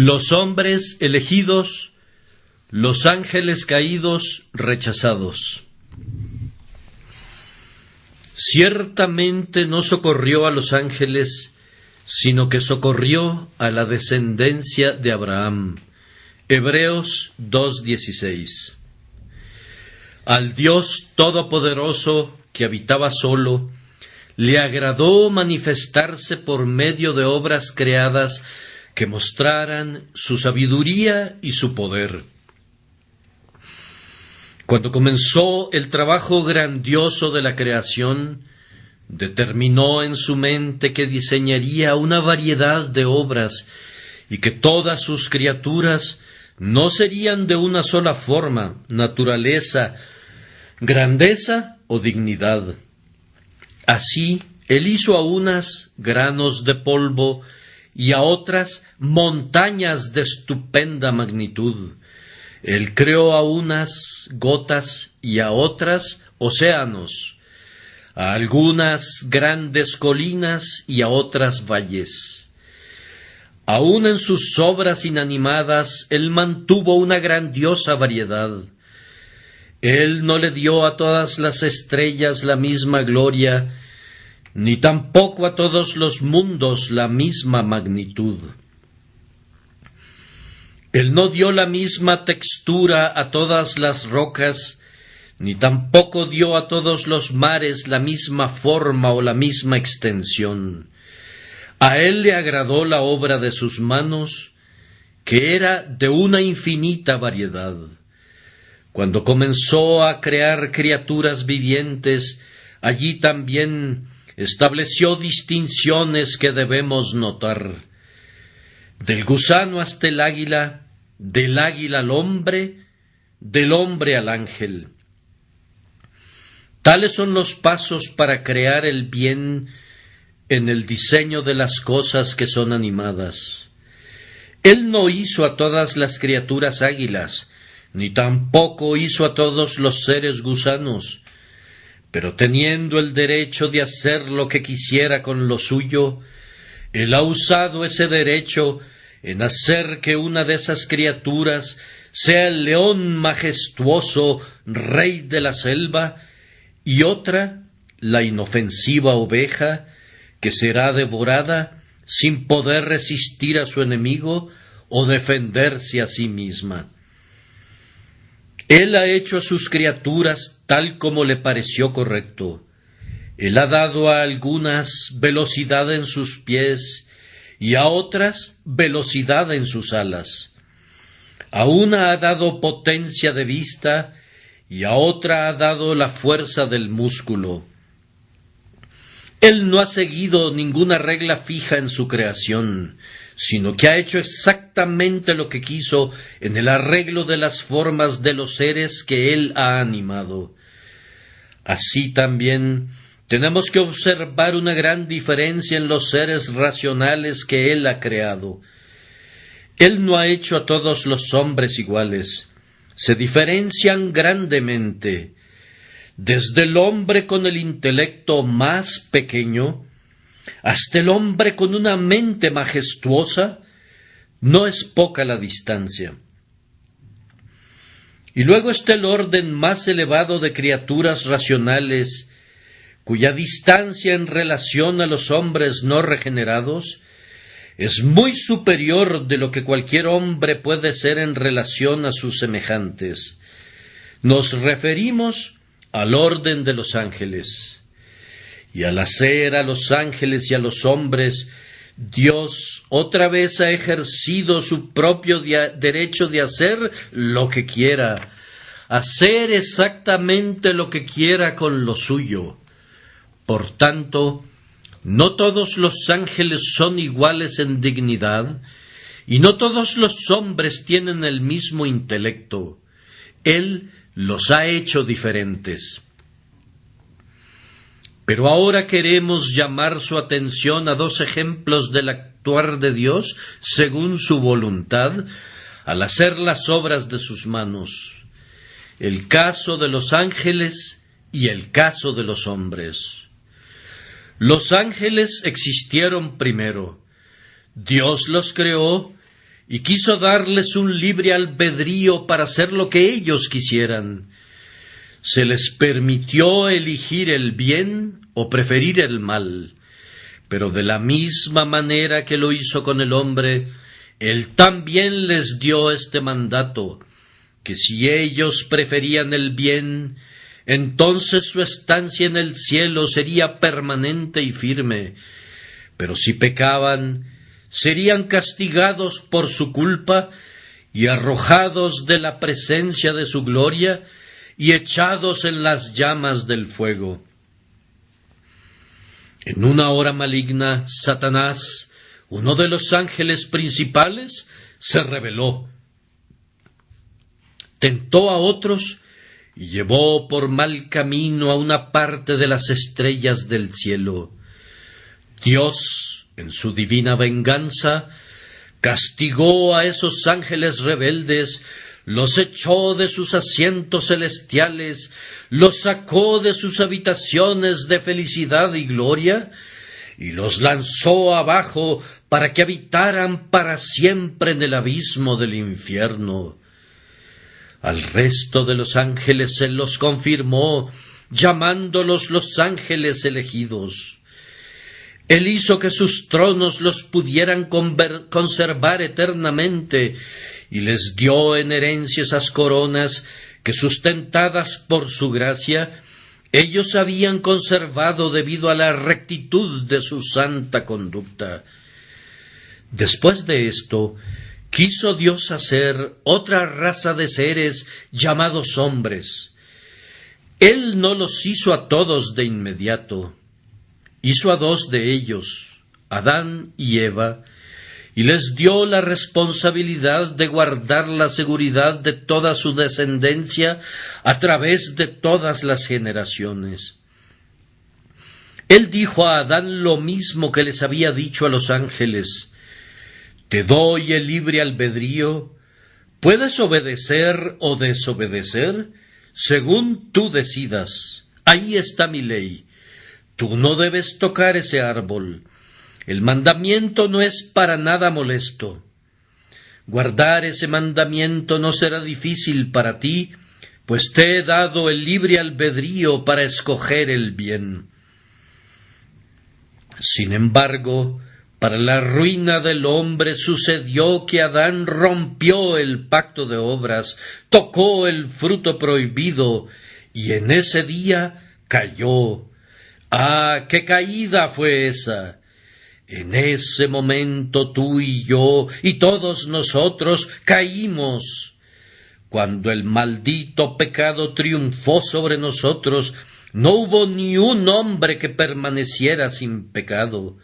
Los hombres elegidos, los ángeles caídos, rechazados. Ciertamente no socorrió a los ángeles, sino que socorrió a la descendencia de Abraham. Hebreos 2:16. Al Dios Todopoderoso, que habitaba solo, le agradó manifestarse por medio de obras creadas que mostraran su sabiduría y su poder. Cuando comenzó el trabajo grandioso de la creación, determinó en su mente que diseñaría una variedad de obras y que todas sus criaturas no serían de una sola forma, naturaleza, grandeza o dignidad. Así, él hizo a unas granos de polvo y a otras montañas de estupenda magnitud. Él creó a unas gotas y a otras océanos, a algunas grandes colinas y a otras valles. Aun en sus obras inanimadas, él mantuvo una grandiosa variedad. Él no le dio a todas las estrellas la misma gloria, ni tampoco a todos los mundos la misma magnitud. Él no dio la misma textura a todas las rocas, ni tampoco dio a todos los mares la misma forma o la misma extensión. A él le agradó la obra de sus manos, que era de una infinita variedad. Cuando comenzó a crear criaturas vivientes, allí también estableció distinciones que debemos notar. Del gusano hasta el águila, del águila al hombre, del hombre al ángel. Tales son los pasos para crear el bien en el diseño de las cosas que son animadas. Él no hizo a todas las criaturas águilas, ni tampoco hizo a todos los seres gusanos, pero teniendo el derecho de hacer lo que quisiera con lo suyo, él ha usado ese derecho en hacer que una de esas criaturas sea el león majestuoso, rey de la selva, y otra, la inofensiva oveja, que será devorada sin poder resistir a su enemigo o defenderse a sí misma. Él ha hecho a sus criaturas tal como le pareció correcto. Él ha dado a algunas velocidad en sus pies y a otras velocidad en sus alas. A una ha dado potencia de vista y a otra ha dado la fuerza del músculo. Él no ha seguido ninguna regla fija en su creación, sino que ha hecho exactamente lo que quiso en el arreglo de las formas de los seres que él ha animado. Así también tenemos que observar una gran diferencia en los seres racionales que él ha creado. Él no ha hecho a todos los hombres iguales. Se diferencian grandemente. Desde el hombre con el intelecto más pequeño hasta el hombre con una mente majestuosa, no es poca la distancia. Y luego está el orden más elevado de criaturas racionales, cuya distancia en relación a los hombres no regenerados es muy superior de lo que cualquier hombre puede ser en relación a sus semejantes. Nos referimos al orden de los ángeles. Y al hacer a los ángeles y a los hombres, Dios otra vez ha ejercido su propio derecho de hacer lo que quiera, hacer exactamente lo que quiera con lo suyo. Por tanto, no todos los ángeles son iguales en dignidad, y no todos los hombres tienen el mismo intelecto. Él los ha hecho diferentes. Pero ahora queremos llamar su atención a dos ejemplos del actuar de Dios según su voluntad al hacer las obras de sus manos. El caso de los ángeles y el caso de los hombres. Los ángeles existieron primero. Dios los creó y quiso darles un libre albedrío para hacer lo que ellos quisieran. Se les permitió elegir el bien o preferir el mal, pero de la misma manera que lo hizo con el hombre, él también les dio este mandato, que si ellos preferían el bien, entonces su estancia en el cielo sería permanente y firme, pero si pecaban, serían castigados por su culpa y arrojados de la presencia de su gloria y echados en las llamas del fuego. En una hora maligna, Satanás, uno de los ángeles principales, se rebeló. Tentó a otros y llevó por mal camino a una parte de las estrellas del cielo. Dios, en su divina venganza, castigó a esos ángeles rebeldes, los echó de sus asientos celestiales, los sacó de sus habitaciones de felicidad y gloria, y los lanzó abajo para que habitaran para siempre en el abismo del infierno. Al resto de los ángeles se los confirmó, llamándolos los ángeles elegidos. Él hizo que sus tronos los pudieran conservar eternamente, y les dio en herencia esas coronas que, sustentadas por su gracia, ellos habían conservado debido a la rectitud de su santa conducta. Después de esto, quiso Dios hacer otra raza de seres llamados hombres. Él no los hizo a todos de inmediato. Hizo a dos de ellos, Adán y Eva, y les dio la responsabilidad de guardar la seguridad de toda su descendencia a través de todas las generaciones. Él dijo a Adán lo mismo que les había dicho a los ángeles: te doy el libre albedrío, puedes obedecer o desobedecer, según tú decidas. Ahí está mi ley. Tú no debes tocar ese árbol. El mandamiento no es para nada molesto. Guardar ese mandamiento no será difícil para ti, pues te he dado el libre albedrío para escoger el bien. Sin embargo, para la ruina del hombre sucedió que Adán rompió el pacto de obras, tocó el fruto prohibido, y en ese día cayó. ¡Ah, qué caída fue esa! En ese momento tú y yo y todos nosotros caímos. Cuando el maldito pecado triunfó sobre nosotros, no hubo ni un hombre que permaneciera sin pecado.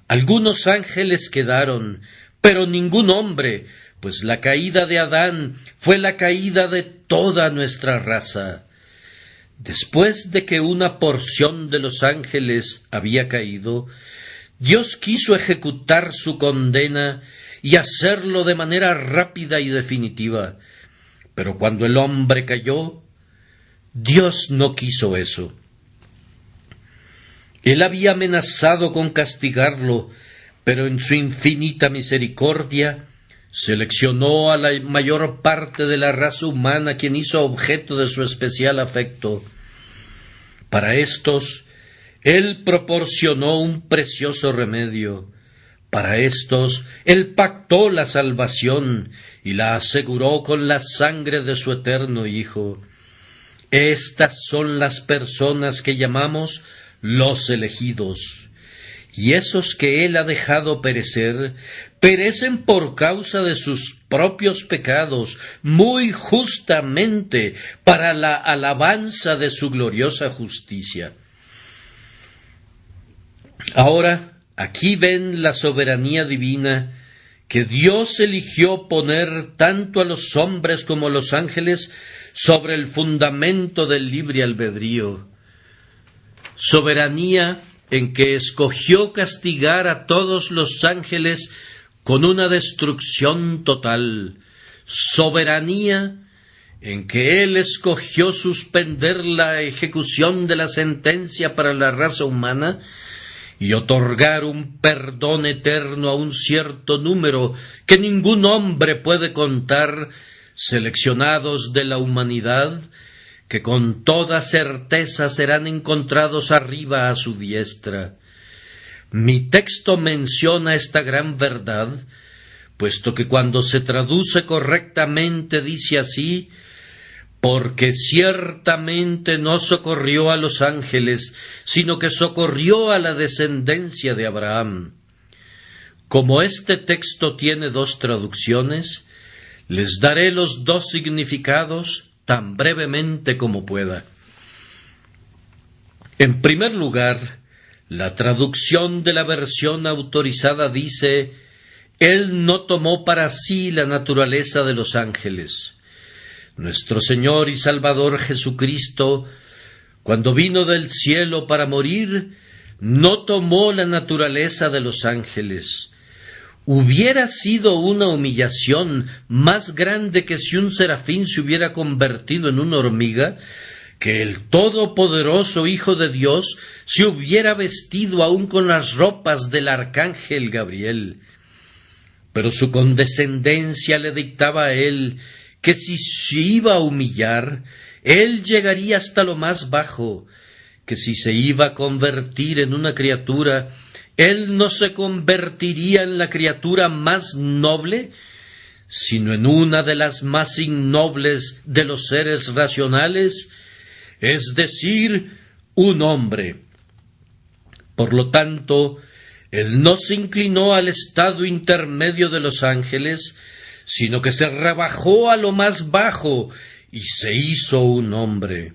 Algunos ángeles quedaron, pero ningún hombre, pues la caída de Adán fue la caída de toda nuestra raza. Después de que una porción de los ángeles había caído, Dios quiso ejecutar su condena y hacerlo de manera rápida y definitiva. Pero cuando el hombre cayó, Dios no quiso eso. Él había amenazado con castigarlo, pero en su infinita misericordia seleccionó a la mayor parte de la raza humana, quien hizo objeto de su especial afecto. Para estos, Él proporcionó un precioso remedio. Para estos, Él pactó la salvación y la aseguró con la sangre de su eterno Hijo. Estas son las personas que llamamos los elegidos. Y esos que Él ha dejado perecer, perecen por causa de sus propios pecados, muy justamente para la alabanza de su gloriosa justicia. Ahora, aquí ven la soberanía divina que Dios eligió poner tanto a los hombres como a los ángeles sobre el fundamento del libre albedrío. Soberanía en que escogió castigar a todos los ángeles con una destrucción total. Soberanía en que Él escogió suspender la ejecución de la sentencia para la raza humana y otorgar un perdón eterno a un cierto número que ningún hombre puede contar, seleccionados de la humanidad, que con toda certeza serán encontrados arriba a su diestra. Mi texto menciona esta gran verdad, puesto que cuando se traduce correctamente dice así: porque ciertamente no socorrió a los ángeles, sino que socorrió a la descendencia de Abraham. Como este texto tiene dos traducciones, les daré los dos significados tan brevemente como pueda. En primer lugar, la traducción de la versión autorizada dice: Él no tomó para sí la naturaleza de los ángeles. Nuestro Señor y Salvador Jesucristo, cuando vino del cielo para morir, no tomó la naturaleza de los ángeles. Hubiera sido una humillación más grande que si un serafín se hubiera convertido en una hormiga, que el todopoderoso Hijo de Dios se hubiera vestido aún con las ropas del arcángel Gabriel. Pero su condescendencia le dictaba a él que si se iba a humillar, él llegaría hasta lo más bajo, que si se iba a convertir en una criatura, él no se convertiría en la criatura más noble, sino en una de las más innobles de los seres racionales, es decir, un hombre. Por lo tanto, él no se inclinó al estado intermedio de los ángeles, sino que se rebajó a lo más bajo y se hizo un hombre.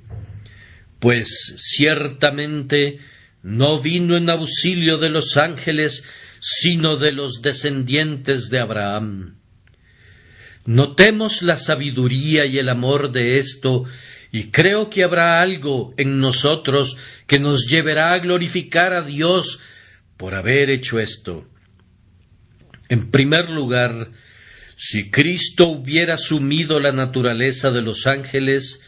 Pues ciertamente no vino en auxilio de los ángeles, sino de los descendientes de Abraham. Notemos la sabiduría y el amor de esto, y creo que habrá algo en nosotros que nos llevará a glorificar a Dios por haber hecho esto. En primer lugar, si Cristo hubiera asumido la naturaleza de los ángeles,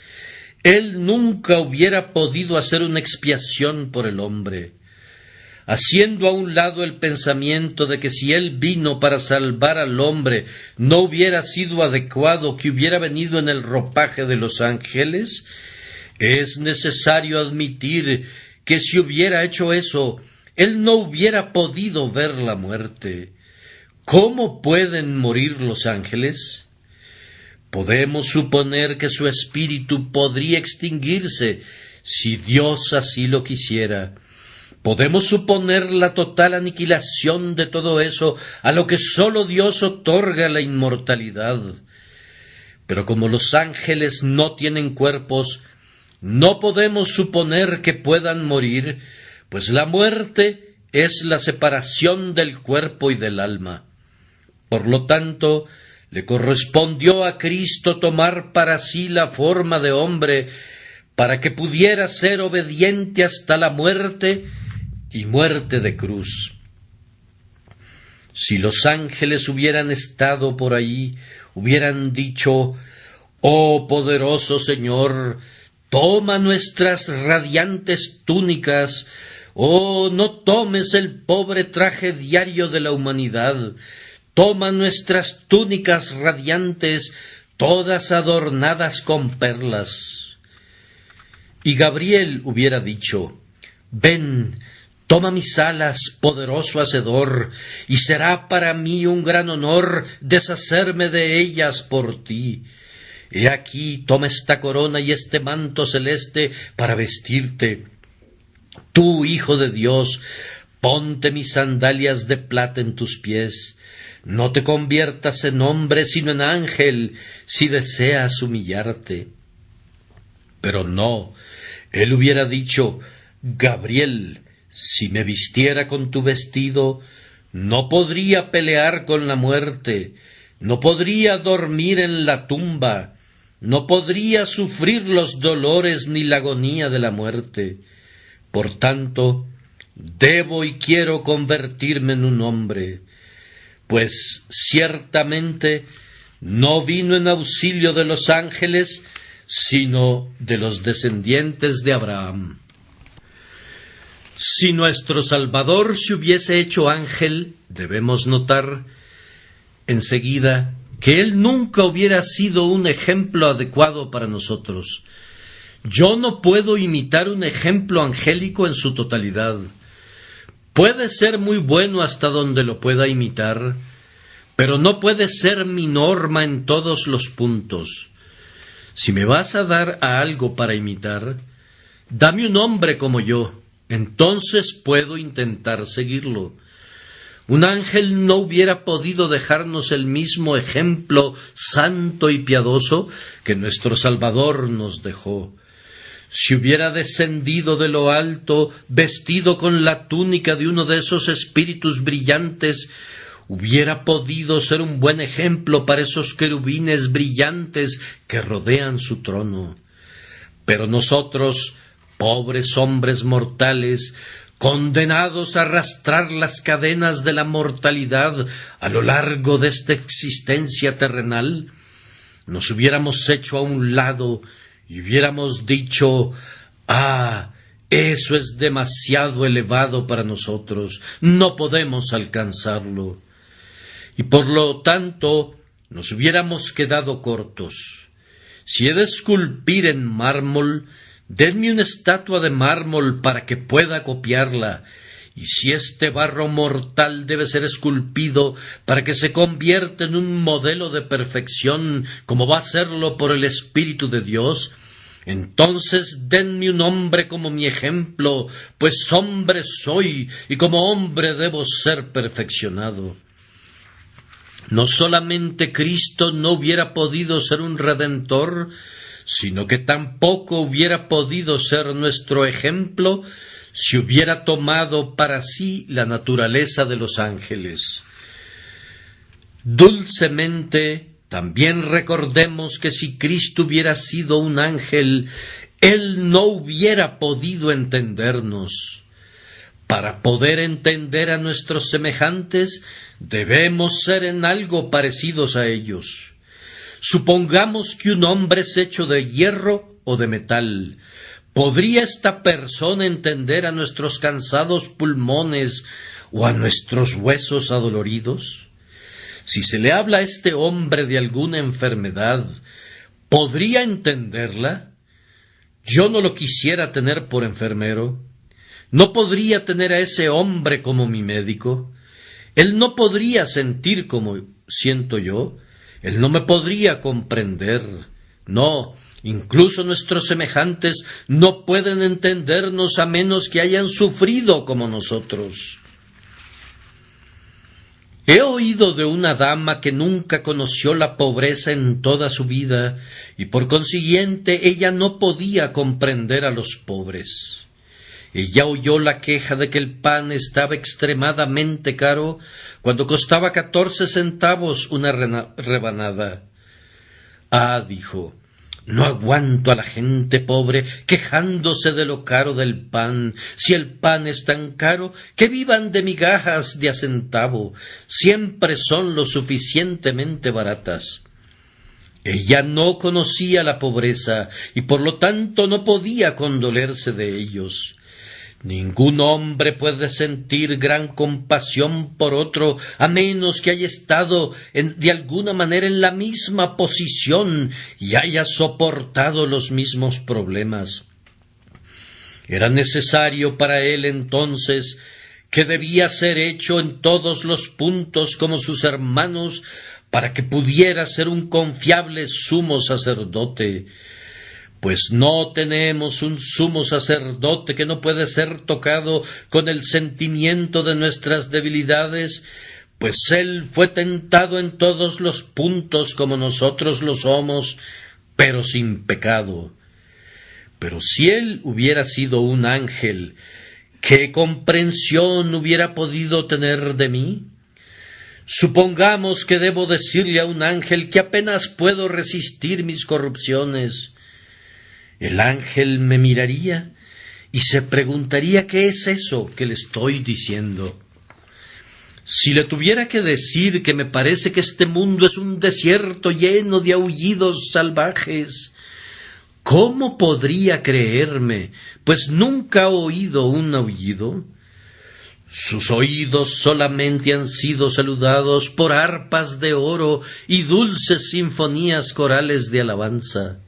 Él nunca hubiera podido hacer una expiación por el hombre. Haciendo a un lado el pensamiento de que si Él vino para salvar al hombre, no hubiera sido adecuado que hubiera venido en el ropaje de los ángeles, es necesario admitir que si hubiera hecho eso, Él no hubiera podido ver la muerte. ¿Cómo pueden morir los ángeles? Podemos suponer que su espíritu podría extinguirse si Dios así lo quisiera. Podemos suponer la total aniquilación de todo eso, a lo que sólo Dios otorga la inmortalidad. Pero como los ángeles no tienen cuerpos, no podemos suponer que puedan morir, pues la muerte es la separación del cuerpo y del alma. Por lo tanto, le correspondió a Cristo tomar para sí la forma de hombre, para que pudiera ser obediente hasta la muerte, y muerte de cruz. Si los ángeles hubieran estado por ahí, hubieran dicho: «Oh poderoso Señor, toma nuestras radiantes túnicas, oh, no tomes el pobre traje diario de la humanidad, toma nuestras túnicas radiantes, todas adornadas con perlas». Y Gabriel hubiera dicho: «Ven, toma mis alas, poderoso Hacedor, y será para mí un gran honor deshacerme de ellas por ti. He aquí, toma esta corona y este manto celeste para vestirte. Tú, Hijo de Dios, ponte mis sandalias de plata en tus pies. No te conviertas en hombre, sino en ángel, si deseas humillarte». Pero no, él hubiera dicho: «Gabriel, si me vistiera con tu vestido, no podría pelear con la muerte, no podría dormir en la tumba, no podría sufrir los dolores ni la agonía de la muerte. Por tanto, debo y quiero convertirme en un hombre, pues ciertamente no vino en auxilio de los ángeles, sino de los descendientes de Abraham». Si nuestro Salvador se hubiese hecho ángel, debemos notar enseguida que él nunca hubiera sido un ejemplo adecuado para nosotros. Yo no puedo imitar un ejemplo angélico en su totalidad. Puede ser muy bueno hasta donde lo pueda imitar, pero no puede ser mi norma en todos los puntos. Si me vas a dar a algo para imitar, dame un hombre como yo, entonces puedo intentar seguirlo. Un ángel no hubiera podido dejarnos el mismo ejemplo santo y piadoso que nuestro Salvador nos dejó. Si hubiera descendido de lo alto, vestido con la túnica de uno de esos espíritus brillantes, hubiera podido ser un buen ejemplo para esos querubines brillantes que rodean su trono. Pero nosotros, pobres hombres mortales, condenados a arrastrar las cadenas de la mortalidad a lo largo de esta existencia terrenal, nos hubiéramos hecho a un lado y hubiéramos dicho: «Ah, eso es demasiado elevado para nosotros, no podemos alcanzarlo». Y por lo tanto nos hubiéramos quedado cortos. Si he de esculpir en mármol, denme una estatua de mármol para que pueda copiarla, y si este barro mortal debe ser esculpido para que se convierta en un modelo de perfección, como va a serlo por el Espíritu de Dios, entonces denme un hombre como mi ejemplo, pues hombre soy, y como hombre debo ser perfeccionado. No solamente Cristo no hubiera podido ser un redentor, sino que tampoco hubiera podido ser nuestro ejemplo si hubiera tomado para sí la naturaleza de los ángeles. Dulcemente, también recordemos que si Cristo hubiera sido un ángel, él no hubiera podido entendernos. Para poder entender a nuestros semejantes, debemos ser en algo parecidos a ellos. Supongamos que un hombre es hecho de hierro o de metal. ¿Podría esta persona entender a nuestros cansados pulmones o a nuestros huesos adoloridos? Si se le habla a este hombre de alguna enfermedad, ¿podría entenderla? Yo no lo quisiera tener por enfermero. No podría tener a ese hombre como mi médico. Él no podría sentir como siento yo. Él no me podría comprender. No, incluso nuestros semejantes no pueden entendernos a menos que hayan sufrido como nosotros. He oído de una dama que nunca conoció la pobreza en toda su vida, y por consiguiente ella no podía comprender a los pobres. Ella oyó la queja de que el pan estaba extremadamente caro cuando costaba 14 centavos una rebanada. «Ah», dijo, «no aguanto a la gente pobre quejándose de lo caro del pan. Si el pan es tan caro, que vivan de migajas de a centavo. Siempre son lo suficientemente baratas». Ella no conocía la pobreza y por lo tanto no podía condolerse de ellos. Ningún hombre puede sentir gran compasión por otro a menos que haya estado de alguna manera en la misma posición y haya soportado los mismos problemas. Era necesario para él entonces, que debía ser hecho en todos los puntos como sus hermanos, para que pudiera ser un confiable sumo sacerdote. Pues no tenemos un sumo sacerdote que no puede ser tocado con el sentimiento de nuestras debilidades, pues él fue tentado en todos los puntos como nosotros lo somos, pero sin pecado. Pero si él hubiera sido un ángel, ¿qué comprensión hubiera podido tener de mí? Supongamos que debo decirle a un ángel que apenas puedo resistir mis corrupciones. El ángel me miraría y se preguntaría qué es eso que le estoy diciendo. Si le tuviera que decir que me parece que este mundo es un desierto lleno de aullidos salvajes, ¿Cómo podría creerme, pues nunca ha oído un aullido? Sus oídos solamente han sido saludados por arpas de oro y dulces sinfonías corales de alabanza.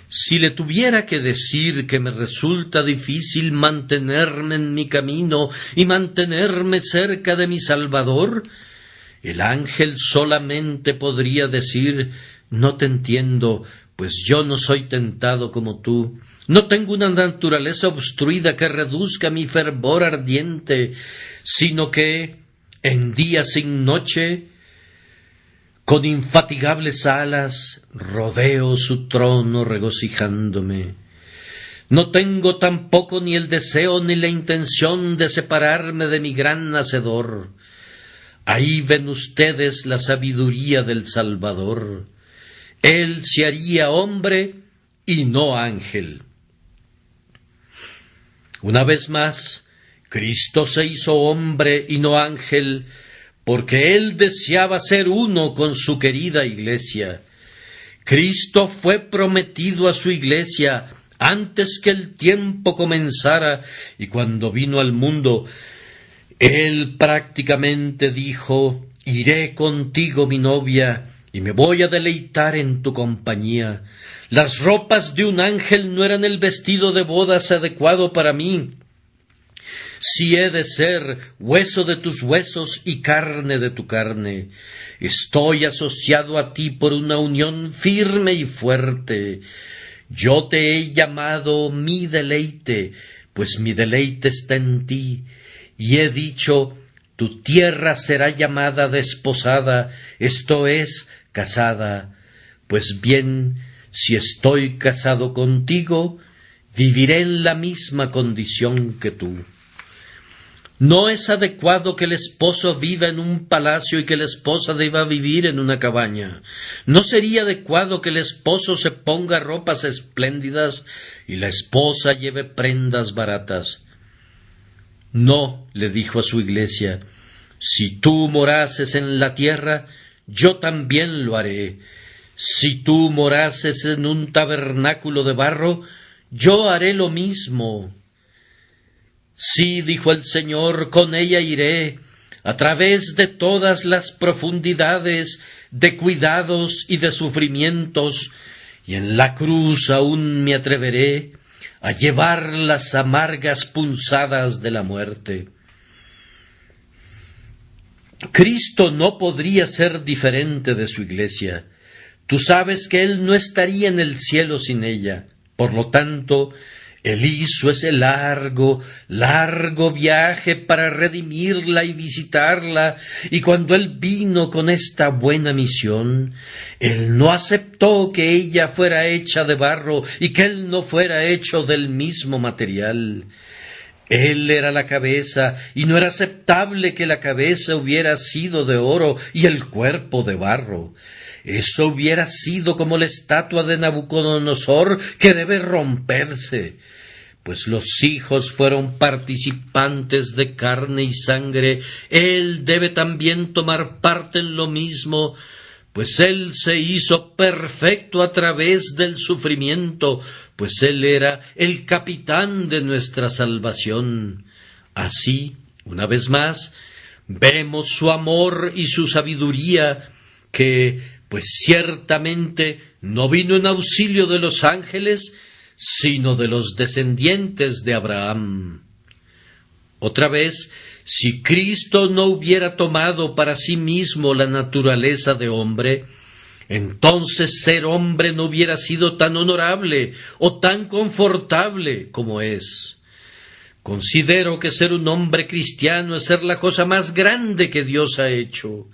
Si le tuviera que decir que me resulta difícil mantenerme en mi camino y mantenerme cerca de mi Salvador, el ángel solamente podría decir: no te entiendo, pues yo no soy tentado como tú. No tengo una naturaleza obstruida que reduzca mi fervor ardiente, sino que, en día sin noche, con infatigables alas, rodeo su trono regocijándome. No tengo tampoco ni el deseo ni la intención de separarme de mi gran Hacedor. Ahí ven ustedes la sabiduría del Salvador. Él se haría hombre y no ángel. Una vez más, Cristo se hizo hombre y no ángel, porque Él deseaba ser uno con su querida Iglesia. Cristo fue prometido a su Iglesia antes que el tiempo comenzara, y cuando vino al mundo, Él prácticamente dijo: iré contigo, mi novia, y me voy a deleitar en tu compañía. Las ropas de un ángel no eran el vestido de bodas adecuado para mí. Si he de ser hueso de tus huesos y carne de tu carne, estoy asociado a ti por una unión firme y fuerte. Yo te he llamado mi deleite, pues mi deleite está en ti, y he dicho: tu tierra será llamada desposada, esto es, casada. Pues bien, si estoy casado contigo, viviré en la misma condición que tú. No es adecuado que el esposo viva en un palacio y que la esposa deba vivir en una cabaña. No sería adecuado que el esposo se ponga ropas espléndidas y la esposa lleve prendas baratas. No, le dijo a su Iglesia: si tú morases en la tierra, yo también lo haré. Si tú morases en un tabernáculo de barro, yo haré lo mismo. Sí, dijo el Señor, con ella iré, a través de todas las profundidades de cuidados y de sufrimientos, y en la cruz aún me atreveré a llevar las amargas punzadas de la muerte. Cristo no podría ser diferente de su Iglesia. Tú sabes que Él no estaría en el cielo sin ella. Por lo tanto, Él hizo ese largo viaje para redimirla y visitarla, y cuando Él vino con esta buena misión, Él no aceptó que ella fuera hecha de barro y que Él no fuera hecho del mismo material. Él era la cabeza, y no era aceptable que la cabeza hubiera sido de oro y el cuerpo de barro. Eso hubiera sido como la estatua de Nabucodonosor, que debe romperse. Pues los hijos fueron participantes de carne y sangre, Él debe también tomar parte en lo mismo, pues Él se hizo perfecto a través del sufrimiento, pues Él era el capitán de nuestra salvación. Así, una vez más, vemos su amor y su sabiduría, que, pues ciertamente, no vino en auxilio de los ángeles, sino de los descendientes de Abraham. Otra vez, si Cristo no hubiera tomado para sí mismo la naturaleza de hombre, entonces ser hombre no hubiera sido tan honorable o tan confortable como es. Considero que ser un hombre cristiano es ser la cosa más grande que Dios ha hecho.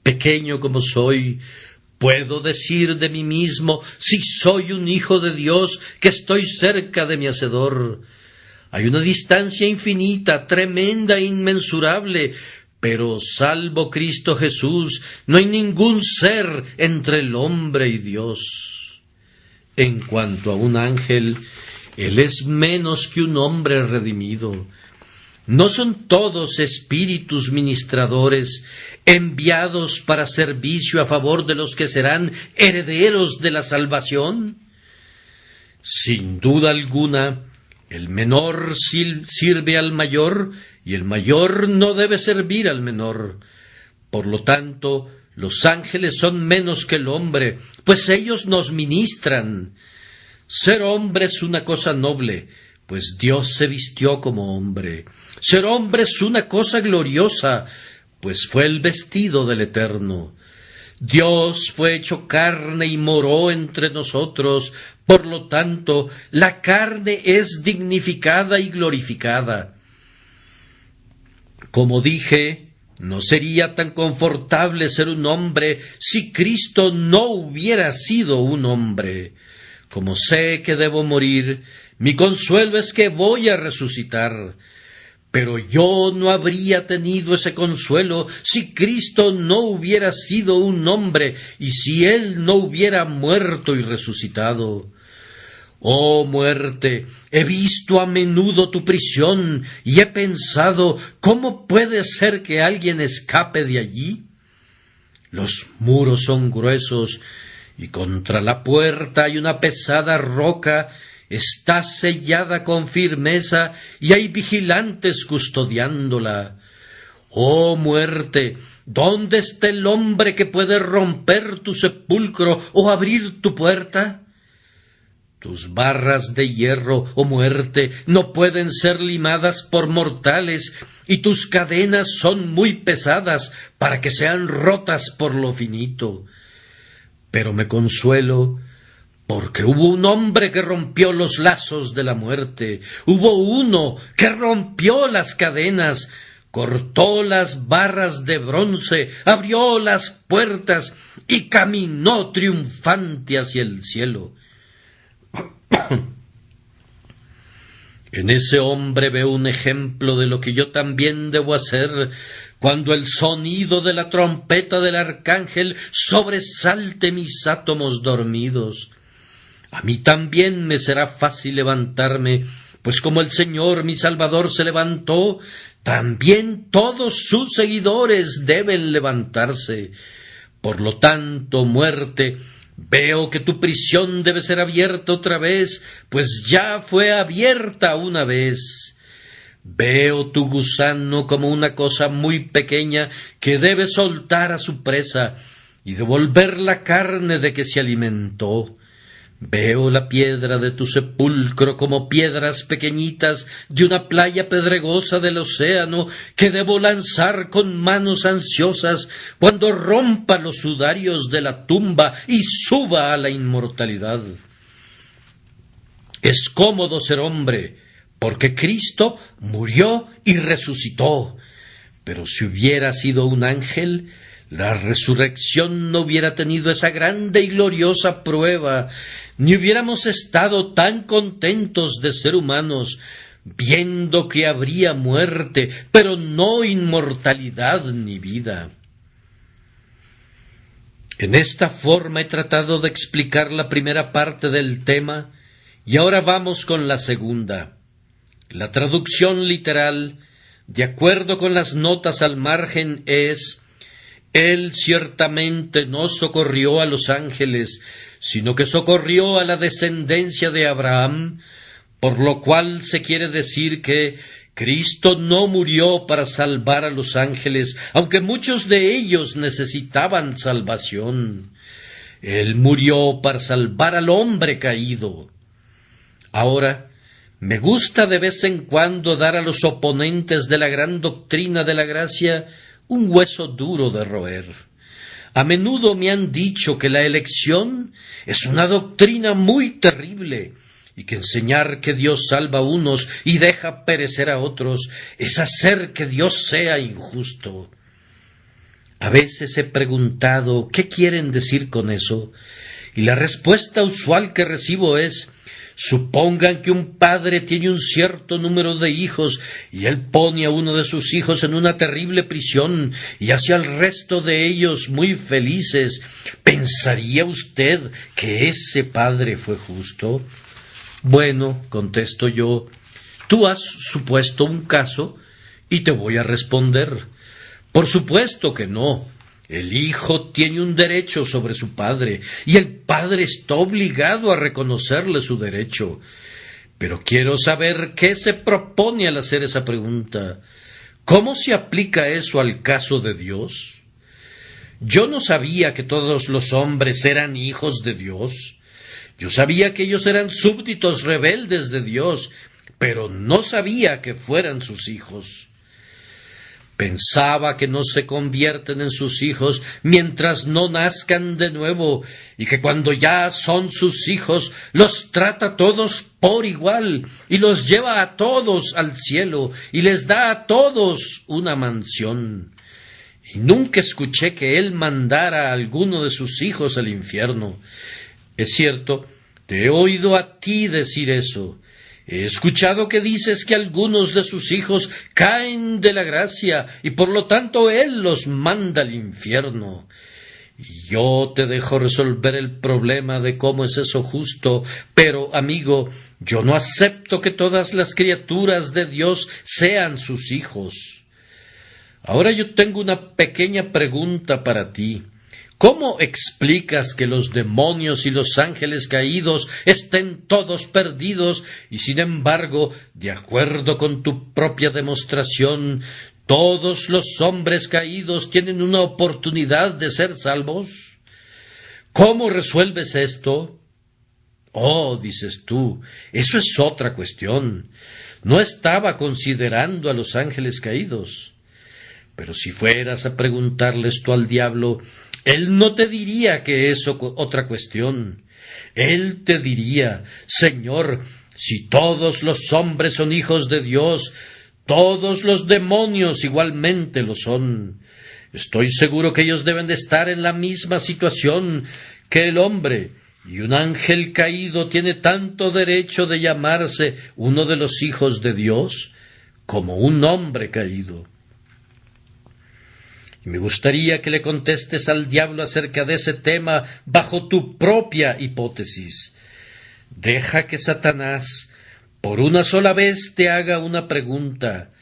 Pequeño como soy, puedo decir de mí mismo, si soy un hijo de Dios, que estoy cerca de mi Hacedor. Hay una distancia infinita, tremenda e inmensurable, pero salvo Cristo Jesús, no hay ningún ser entre el hombre y Dios. En cuanto a un ángel, él es menos que un hombre redimido. ¿No son todos espíritus ministradores enviados para servicio a favor de los que serán herederos de la salvación? Sin duda alguna, el menor sirve al mayor, y el mayor no debe servir al menor. Por lo tanto, los ángeles son menos que el hombre, pues ellos nos ministran. Ser hombre es una cosa noble, pues Dios se vistió como hombre. Ser hombre es una cosa gloriosa, pues fue el vestido del Eterno. Dios fue hecho carne y moró entre nosotros, por lo tanto, la carne es dignificada y glorificada. Como dije, no sería tan confortable ser un hombre si Cristo no hubiera sido un hombre. Como sé que debo morir, mi consuelo es que voy a resucitar. Pero yo no habría tenido ese consuelo si Cristo no hubiera sido un hombre y si Él no hubiera muerto y resucitado. Oh muerte, he visto a menudo tu prisión y he pensado, ¿cómo puede ser que alguien escape de allí? Los muros son gruesos y contra la puerta hay una pesada roca. Está sellada con firmeza y hay vigilantes custodiándola. Oh muerte, ¿dónde está el hombre que puede romper tu sepulcro o abrir tu puerta? Tus barras de hierro, oh muerte, no pueden ser limadas por mortales, y tus cadenas son muy pesadas para que sean rotas por lo finito. Pero me consuelo, porque hubo un hombre que rompió los lazos de la muerte, hubo uno que rompió las cadenas, cortó las barras de bronce, abrió las puertas y caminó triunfante hacia el cielo. En ese hombre veo un ejemplo de lo que yo también debo hacer cuando el sonido de la trompeta del arcángel sobresalte mis átomos dormidos. A mí también me será fácil levantarme, pues como el Señor mi Salvador se levantó, también todos sus seguidores deben levantarse. Por lo tanto, muerte, veo que tu prisión debe ser abierta otra vez, pues ya fue abierta una vez. Veo tu gusano como una cosa muy pequeña que debe soltar a su presa y devolver la carne de que se alimentó. Veo la piedra de tu sepulcro como piedras pequeñitas de una playa pedregosa del océano que debo lanzar con manos ansiosas cuando rompa los sudarios de la tumba y suba a la inmortalidad. Es cómodo ser hombre, porque Cristo murió y resucitó. Pero si hubiera sido un ángel, la resurrección no hubiera tenido esa grande y gloriosa prueba, ni hubiéramos estado tan contentos de ser humanos, viendo que habría muerte, pero no inmortalidad ni vida. En esta forma he tratado de explicar la primera parte del tema, y ahora vamos con la segunda. La traducción literal, de acuerdo con las notas al margen, es: Él ciertamente no socorrió a los ángeles, sino que socorrió a la descendencia de Abraham, por lo cual se quiere decir que Cristo no murió para salvar a los ángeles, aunque muchos de ellos necesitaban salvación. Él murió para salvar al hombre caído. Ahora, me gusta de vez en cuando dar a los oponentes de la gran doctrina de la gracia un hueso duro de roer. A menudo me han dicho que la elección es una doctrina muy terrible y que enseñar que Dios salva a unos y deja perecer a otros es hacer que Dios sea injusto. A veces he preguntado ¿qué quieren decir con eso? Y la respuesta usual que recibo es: supongan que un padre tiene un cierto número de hijos y él pone a uno de sus hijos en una terrible prisión y hace al resto de ellos muy felices. ¿Pensaría usted que ese padre fue justo? Bueno, contesto yo, tú has supuesto un caso y te voy a responder. Por supuesto que no. El hijo tiene un derecho sobre su padre, y el padre está obligado a reconocerle su derecho. Pero quiero saber qué se propone al hacer esa pregunta. ¿Cómo se aplica eso al caso de Dios? Yo no sabía que todos los hombres eran hijos de Dios. Yo sabía que ellos eran súbditos rebeldes de Dios, pero no sabía que fueran sus hijos. Pensaba que no se convierten en sus hijos mientras no nazcan de nuevo, y que cuando ya son sus hijos los trata todos por igual, y los lleva a todos al cielo, y les da a todos una mansión. Y nunca escuché que él mandara a alguno de sus hijos al infierno. Es cierto, te he oído a ti decir eso. He escuchado que dices que algunos de sus hijos caen de la gracia y por lo tanto él los manda al infierno. Y yo te dejo resolver el problema de cómo es eso justo, pero, amigo, yo no acepto que todas las criaturas de Dios sean sus hijos. Ahora yo tengo una pequeña pregunta para ti. ¿Cómo explicas que los demonios y los ángeles caídos estén todos perdidos y, sin embargo, de acuerdo con tu propia demostración, todos los hombres caídos tienen una oportunidad de ser salvos? ¿Cómo resuelves esto? Oh, dices tú, eso es otra cuestión. No estaba considerando a los ángeles caídos. Pero si fueras a preguntarle esto al diablo, él no te diría que es otra cuestión. Él te diría: Señor, si todos los hombres son hijos de Dios, todos los demonios igualmente lo son. Estoy seguro que ellos deben de estar en la misma situación que el hombre, y un ángel caído tiene tanto derecho de llamarse uno de los hijos de Dios como un hombre caído. Y me gustaría que le contestes al diablo acerca de ese tema bajo tu propia hipótesis. Deja que Satanás por una sola vez te haga una pregunta.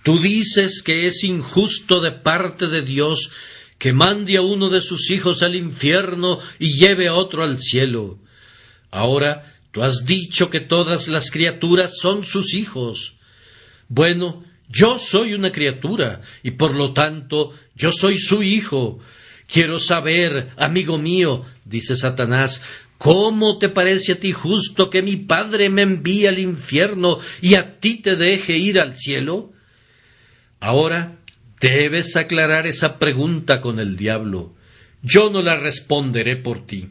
Tú dices que es injusto de parte de Dios que mande a uno de sus hijos al infierno y lleve a otro al cielo. Ahora, tú has dicho que todas las criaturas son sus hijos. Bueno, yo soy una criatura, y por lo tanto yo soy su hijo. Quiero saber, amigo mío, dice Satanás, ¿cómo te parece a ti justo que mi padre me envíe al infierno y a ti te deje ir al cielo? Ahora debes aclarar esa pregunta con el diablo. Yo no la responderé por ti.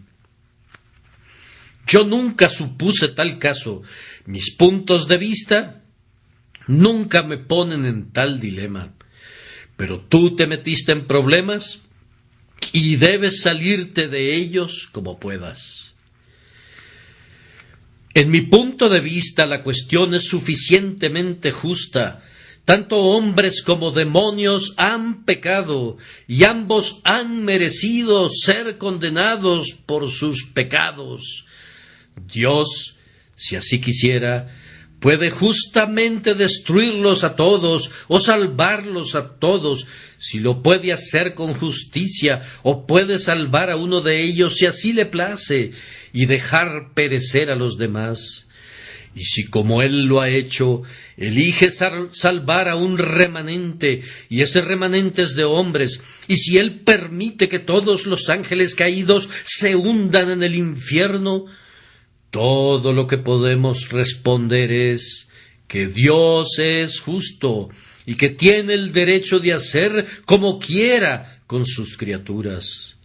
Yo nunca supuse tal caso. Mis puntos de vista nunca me ponen en tal dilema. Pero tú te metiste en problemas y debes salirte de ellos como puedas. En mi punto de vista, la cuestión es suficientemente justa. Tanto hombres como demonios han pecado, y ambos han merecido ser condenados por sus pecados. Dios, si así quisiera, puede justamente destruirlos a todos o salvarlos a todos, si lo puede hacer con justicia, o puede salvar a uno de ellos si así le place, y dejar perecer a los demás. Y si, como él lo ha hecho, elige salvar a un remanente, y ese remanente es de hombres, y si él permite que todos los ángeles caídos se hundan en el infierno, todo lo que podemos responder es que Dios es justo y que tiene el derecho de hacer como quiera con sus criaturas.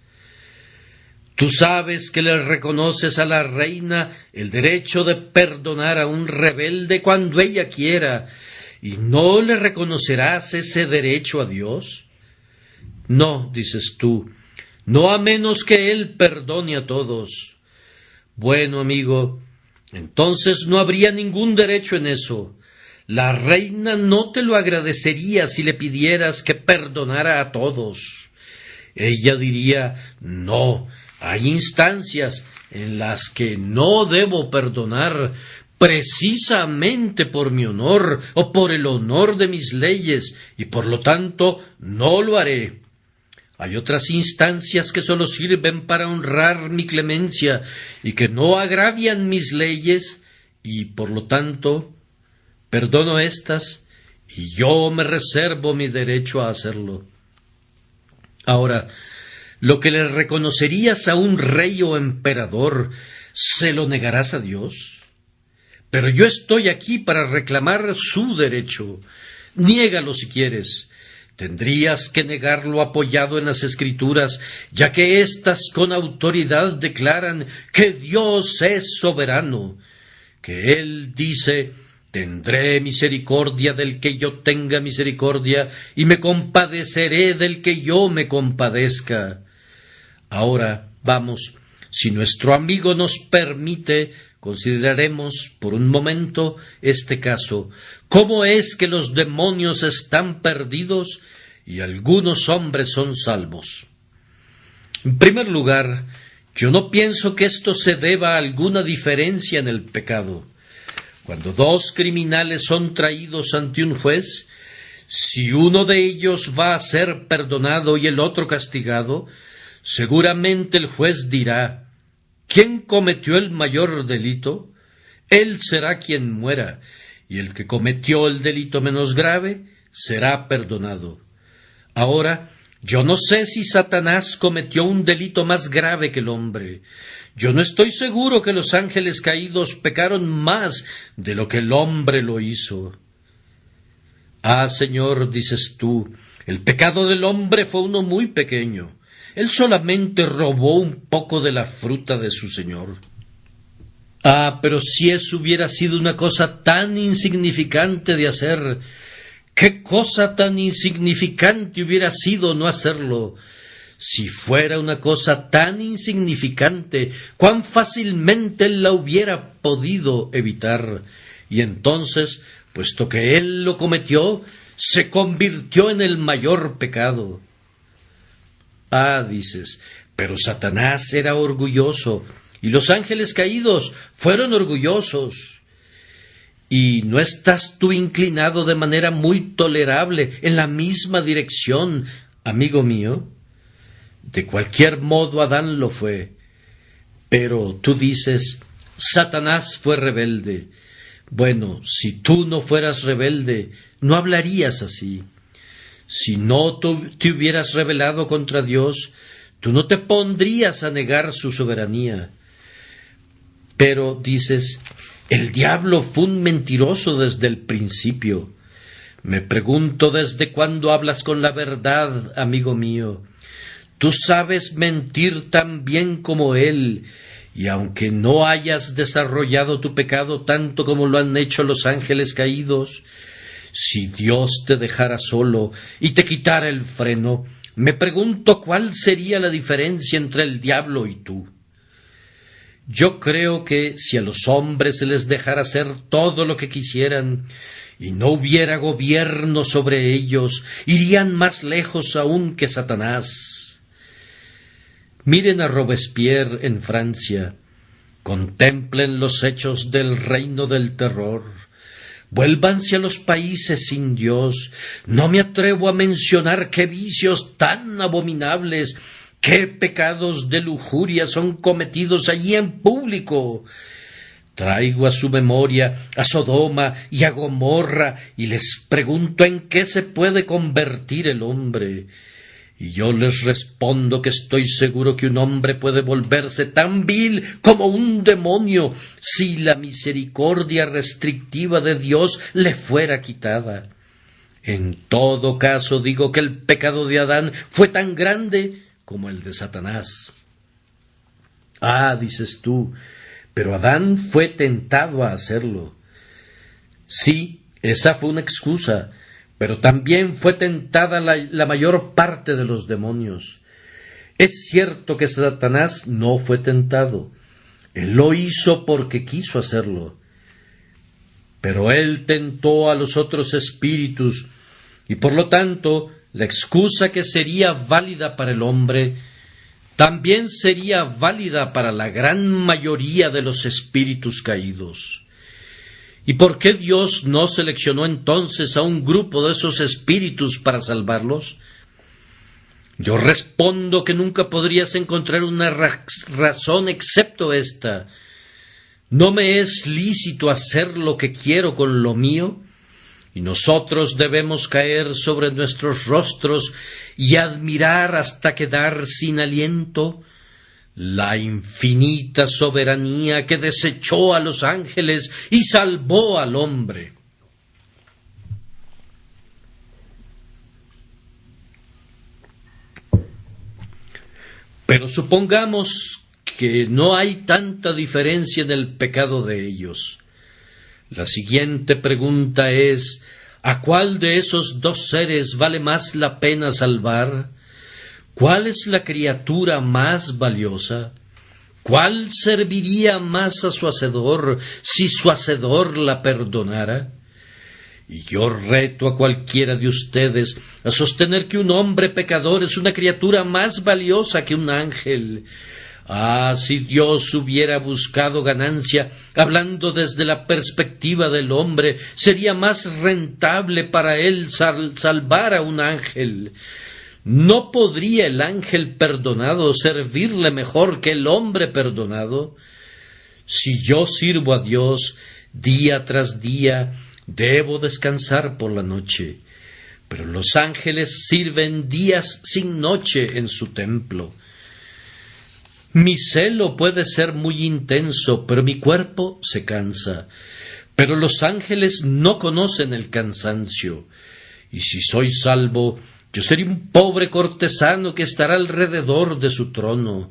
Tú sabes que le reconoces a la reina el derecho de perdonar a un rebelde cuando ella quiera, ¿y no le reconocerás ese derecho a Dios? No, dices tú, no a menos que Él perdone a todos. Bueno, amigo, entonces no habría ningún derecho en eso. La reina no te lo agradecería si le pidieras que perdonara a todos. Ella diría: no, hay instancias en las que no debo perdonar, precisamente por mi honor o por el honor de mis leyes, y por lo tanto no lo haré. Hay otras instancias que sólo sirven para honrar mi clemencia y que no agravian mis leyes, y por lo tanto perdono estas, y yo me reservo mi derecho a hacerlo. Ahora, lo que le reconocerías a un rey o emperador, ¿se lo negarás a Dios? Pero yo estoy aquí para reclamar su derecho. Niégalo si quieres. Tendrías que negarlo apoyado en las Escrituras, ya que éstas con autoridad declaran que Dios es soberano, que Él dice: tendré misericordia del que yo tenga misericordia, y me compadeceré del que yo me compadezca. Ahora, vamos, si nuestro amigo nos permite, consideraremos por un momento este caso. ¿Cómo es que los demonios están perdidos y algunos hombres son salvos? En primer lugar, yo no pienso que esto se deba a alguna diferencia en el pecado. Cuando dos criminales son traídos ante un juez, si uno de ellos va a ser perdonado y el otro castigado, seguramente el juez dirá: ¿quién cometió el mayor delito? Él será quien muera, y el que cometió el delito menos grave será perdonado. Ahora, yo no sé si Satanás cometió un delito más grave que el hombre. Yo no estoy seguro que los ángeles caídos pecaron más de lo que el hombre lo hizo. Ah, Señor, dices tú, el pecado del hombre fue uno muy pequeño. Él solamente robó un poco de la fruta de su Señor. Ah, pero si eso hubiera sido una cosa tan insignificante de hacer, ¿qué cosa tan insignificante hubiera sido no hacerlo? Si fuera una cosa tan insignificante, cuán fácilmente él la hubiera podido evitar. Y entonces, puesto que él lo cometió, se convirtió en el mayor pecado. Ah, dices, pero Satanás era orgulloso, y los ángeles caídos fueron orgullosos. ¿Y no estás tú inclinado de manera muy tolerable en la misma dirección, amigo mío? De cualquier modo Adán lo fue. Pero tú dices: Satanás fue rebelde. Bueno, si tú no fueras rebelde, no hablarías así. Si no te hubieras rebelado contra Dios, tú no te pondrías a negar su soberanía. Pero dices: el diablo fue un mentiroso desde el principio. Me pregunto desde cuándo hablas con la verdad, amigo mío. Tú sabes mentir tan bien como él, y aunque no hayas desarrollado tu pecado tanto como lo han hecho los ángeles caídos, si Dios te dejara solo y te quitara el freno, me pregunto cuál sería la diferencia entre el diablo y tú. Yo creo que si a los hombres se les dejara hacer todo lo que quisieran y no hubiera gobierno sobre ellos, irían más lejos aún que Satanás. Miren a Robespierre en Francia, contemplen los hechos del reino del terror, vuélvanse a los países sin Dios. No me atrevo a mencionar qué vicios tan abominables, qué pecados de lujuria son cometidos allí en público. Traigo a su memoria a Sodoma y a Gomorra y les pregunto en qué se puede convertir el hombre. Y yo les respondo que estoy seguro que un hombre puede volverse tan vil como un demonio si la misericordia restrictiva de Dios le fuera quitada. En todo caso digo que el pecado de Adán fue tan grande como el de Satanás. Ah, dices tú, pero Adán fue tentado a hacerlo. Sí, esa fue una excusa, pero también fue tentada la mayor parte de los demonios. Es cierto que Satanás no fue tentado. Él lo hizo porque quiso hacerlo. Pero él tentó a los otros espíritus, y por lo tanto, la excusa que sería válida para el hombre, también sería válida para la gran mayoría de los espíritus caídos. ¿Y por qué Dios no seleccionó entonces a un grupo de esos espíritus para salvarlos? Yo respondo que nunca podrías encontrar una razón excepto esta. ¿No me es lícito hacer lo que quiero con lo mío? Y nosotros debemos caer sobre nuestros rostros y admirar hasta quedar sin aliento la infinita soberanía que desechó a los ángeles y salvó al hombre. Pero supongamos que no hay tanta diferencia en el pecado de ellos. La siguiente pregunta es: ¿a cuál de esos dos seres vale más la pena salvar? ¿Cuál es la criatura más valiosa? ¿Cuál serviría más a su Hacedor si su Hacedor la perdonara? Y yo reto a cualquiera de ustedes a sostener que un hombre pecador es una criatura más valiosa que un ángel. Ah, si Dios hubiera buscado ganancia, hablando desde la perspectiva del hombre, sería más rentable para él salvar a un ángel. ¿No podría el ángel perdonado servirle mejor que el hombre perdonado? Si yo sirvo a Dios día tras día, debo descansar por la noche, pero los ángeles sirven días sin noche en su templo. Mi celo puede ser muy intenso, pero mi cuerpo se cansa. Pero los ángeles no conocen el cansancio. Y si soy salvo, yo seré un pobre cortesano que estará alrededor de su trono.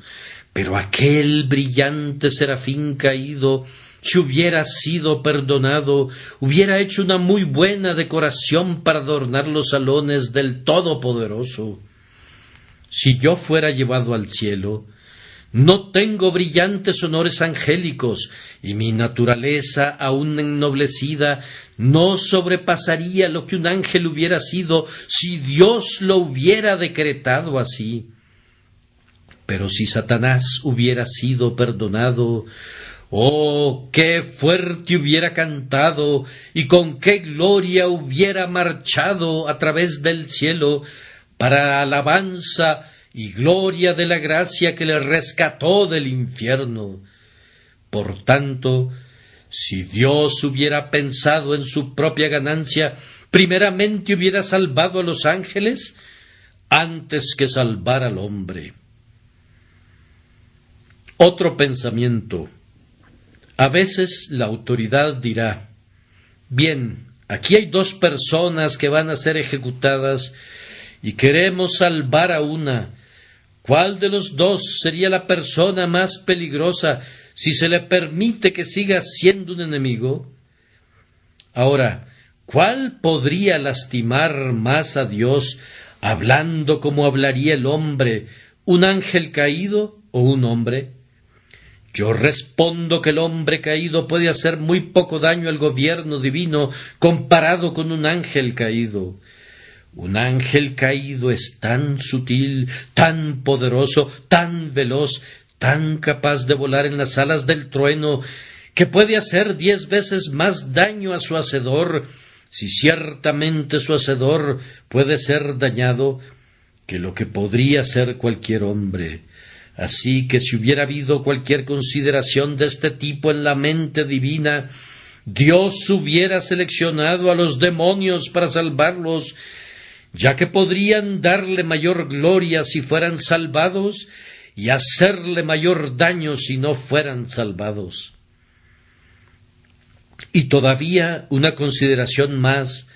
Pero aquel brillante serafín caído, si hubiera sido perdonado, hubiera hecho una muy buena decoración para adornar los salones del Todopoderoso. Si yo fuera llevado al cielo, no tengo brillantes honores angélicos, y mi naturaleza, aún ennoblecida, no sobrepasaría lo que un ángel hubiera sido si Dios lo hubiera decretado así. Pero si Satanás hubiera sido perdonado, ¡oh, qué fuerte hubiera cantado y con qué gloria hubiera marchado a través del cielo para alabanza y gloria de la gracia que le rescató del infierno! Por tanto, si Dios hubiera pensado en su propia ganancia, primeramente hubiera salvado a los ángeles antes que salvar al hombre. Otro pensamiento. A veces la autoridad dirá: bien, aquí hay dos personas que van a ser ejecutadas y queremos salvar a una. ¿Cuál de los dos sería la persona más peligrosa si se le permite que siga siendo un enemigo? Ahora, ¿cuál podría lastimar más a Dios, hablando como hablaría el hombre, un ángel caído o un hombre? Yo respondo que el hombre caído puede hacer muy poco daño al gobierno divino comparado con un ángel caído. Un ángel caído es tan sutil, tan poderoso, tan veloz, tan capaz de volar en las alas del trueno, que puede hacer 10 veces más daño a su hacedor, si ciertamente su hacedor puede ser dañado, que lo que podría ser cualquier hombre. Así que si hubiera habido cualquier consideración de este tipo en la mente divina, Dios hubiera seleccionado a los demonios para salvarlos, ya que podrían darle mayor gloria si fueran salvados y hacerle mayor daño si no fueran salvados. Y todavía una consideración más,